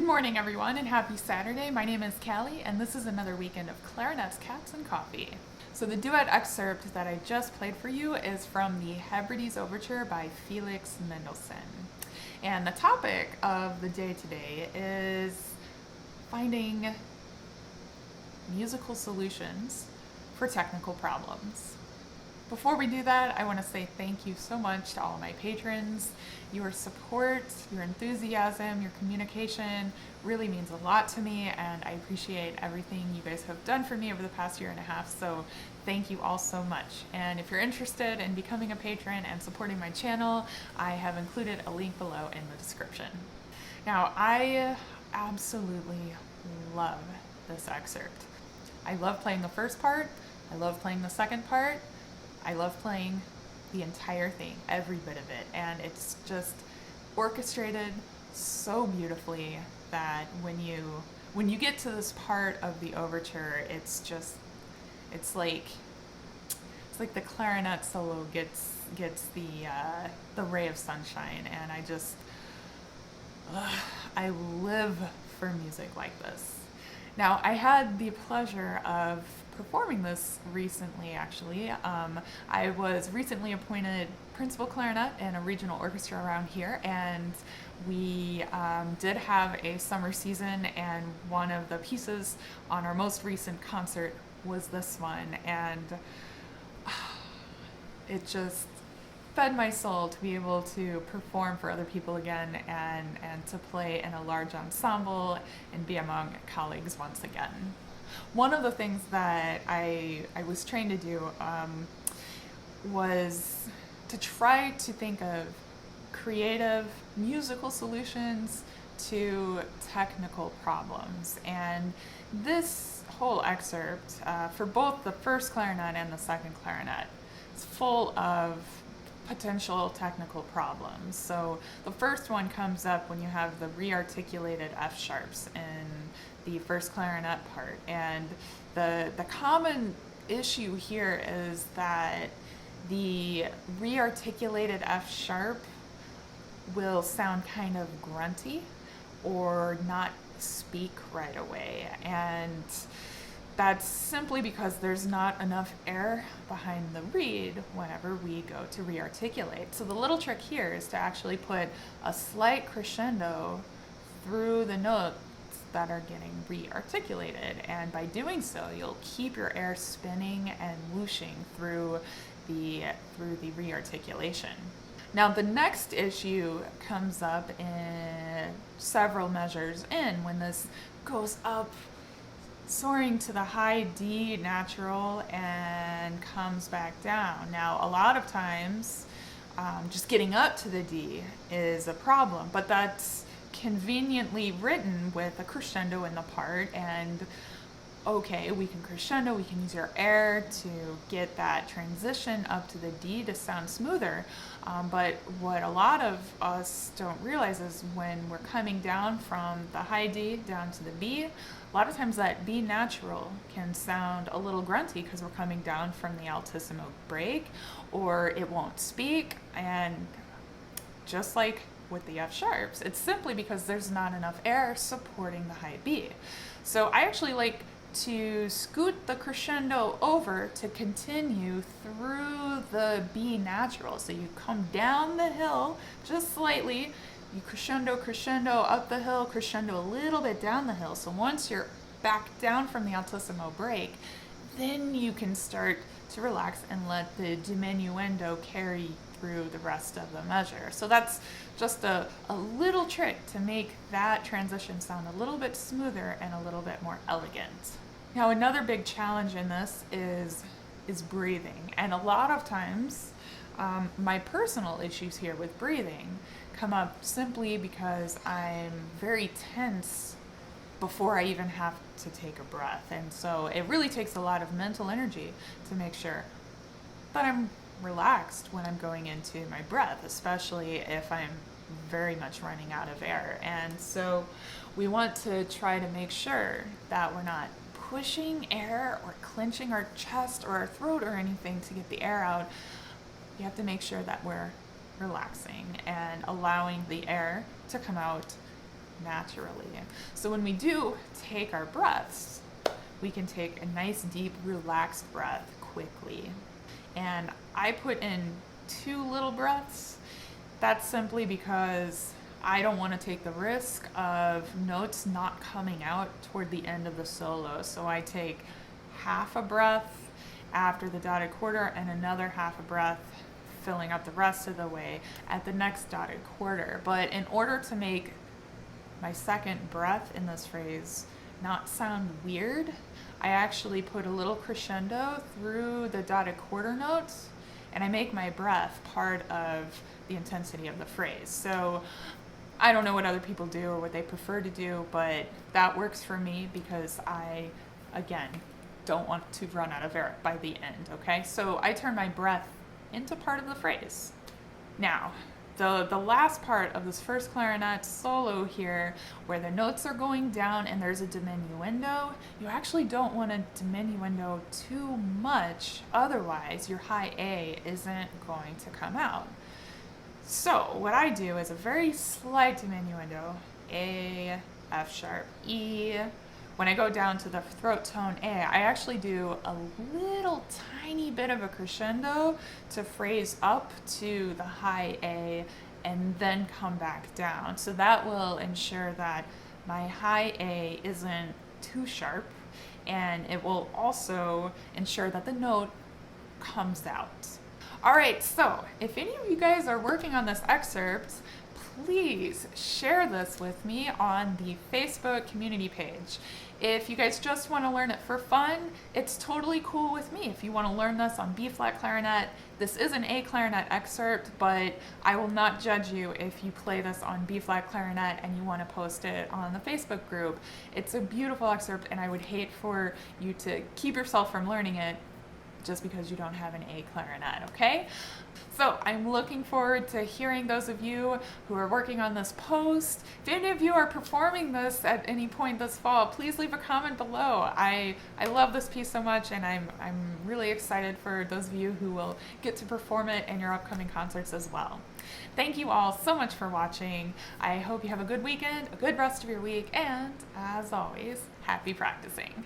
morning, everyone, and happy Saturday. My name is Callie, and this is another weekend of Clarinets, Cats, and Coffee. So the duet excerpt that I just played for you is from the Hebrides Overture by Felix Mendelssohn. And the topic of the day today is finding musical solutions for technical problems. Before we do that, I want to say thank you so much to all of my patrons. Your support, your enthusiasm, your communication really means a lot to me, and I appreciate everything you guys have done for me over the past year and a half, so thank you all so much. And if you're interested in becoming a patron and supporting my channel, I have included a link below in the description. Now, I absolutely love this excerpt. I love playing the first part, I love playing the second part, I love playing the entire thing, every bit of it, and it's just orchestrated so beautifully that when you get to this part of the overture, it's like the clarinet solo gets the ray of sunshine, and I live for music like this. Now, I had the pleasure of performing this recently, actually. I was recently appointed principal clarinet in a regional orchestra around here, and we did have a summer season, and one of the pieces on our most recent concert was this one, and it just fed my soul to be able to perform for other people again and to play in a large ensemble and be among colleagues once again. One of the things that I was trained to do was to try to think of creative musical solutions to technical problems. And this whole excerpt, for both the first clarinet and the second clarinet, is full of potential technical problems. So the first one comes up when you have the rearticulated F sharps in the first clarinet part, and the common issue here is that the rearticulated F sharp will sound kind of grunty or not speak right away, and that's simply because there's not enough air behind the reed whenever we go to rearticulate. So the little trick here is to actually put a slight crescendo through the notes that are getting rearticulated, and by doing so you'll keep your air spinning and whooshing through the rearticulation. Now the next issue comes up in several measures in when this goes up soaring to the high D natural and comes back down. Now a lot of times just getting up to the D is a problem, but that's conveniently written with a crescendo in the part, and okay, we can crescendo, we can use our air to get that transition up to the D to sound smoother, but what a lot of us don't realize is when we're coming down from the high D down to the B, a lot of times that B natural can sound a little grunty because we're coming down from the altissimo break, or it won't speak, and just like with the F sharps, it's simply because there's not enough air supporting the high B. So I actually like to scoot the crescendo over to continue through the B natural. So you come down the hill just slightly, you crescendo up the hill, crescendo a little bit down the hill. So once you're back down from the altissimo break, then you can start to relax and let the diminuendo carry through the rest of the measure. So that's just a little trick to make that transition sound a little bit smoother and a little bit more elegant. Now another big challenge in this is breathing, and a lot of times my personal issues here with breathing come up simply because I'm very tense before I even have to take a breath, and so it really takes a lot of mental energy to make sure that I'm relaxed when I'm going into my breath, especially if I'm very much running out of air. And so we want to try to make sure that we're not pushing air or clenching our chest or our throat or anything to get the air out. You have to make sure that we're relaxing and allowing the air to come out naturally. So when we do take our breaths, we can take a nice, deep, relaxed breath quickly. And I put in 2 little breaths. That's simply because I don't want to take the risk of notes not coming out toward the end of the solo. So I take half a breath after the dotted quarter and another half a breath filling up the rest of the way at the next dotted quarter. But in order to make my second breath in this phrase not sound weird, I actually put a little crescendo through the dotted quarter notes, and I make my breath part of the intensity of the phrase. So I don't know what other people do or what they prefer to do, but that works for me because I, again, don't want to run out of air by the end, okay? So I turn my breath into part of the phrase. Now, the last part of this first clarinet solo here, where the notes are going down and there's a diminuendo, you actually don't want a diminuendo too much, otherwise your high A isn't going to come out. So what I do is a very slight diminuendo, A, F sharp, E. When I go down to the throat tone A, I actually do a little tiny bit of a crescendo to phrase up to the high A and then come back down. So that will ensure that my high A isn't too sharp, and it will also ensure that the note comes out. All right, so if any of you guys are working on this excerpt, please share this with me on the Facebook community page. If you guys just want to learn it for fun, it's totally cool with me. If you want to learn this on B-flat clarinet, this is an A clarinet excerpt, but I will not judge you if you play this on B-flat clarinet and you want to post it on the Facebook group. It's a beautiful excerpt, and I would hate for you to keep yourself from learning it just because you don't have an A clarinet, okay? So I'm looking forward to hearing those of you who are working on this post. If any of you are performing this at any point this fall, please leave a comment below. I love this piece so much, and I'm really excited for those of you who will get to perform it in your upcoming concerts as well. Thank you all so much for watching. I hope you have a good weekend, a good rest of your week, and as always, happy practicing.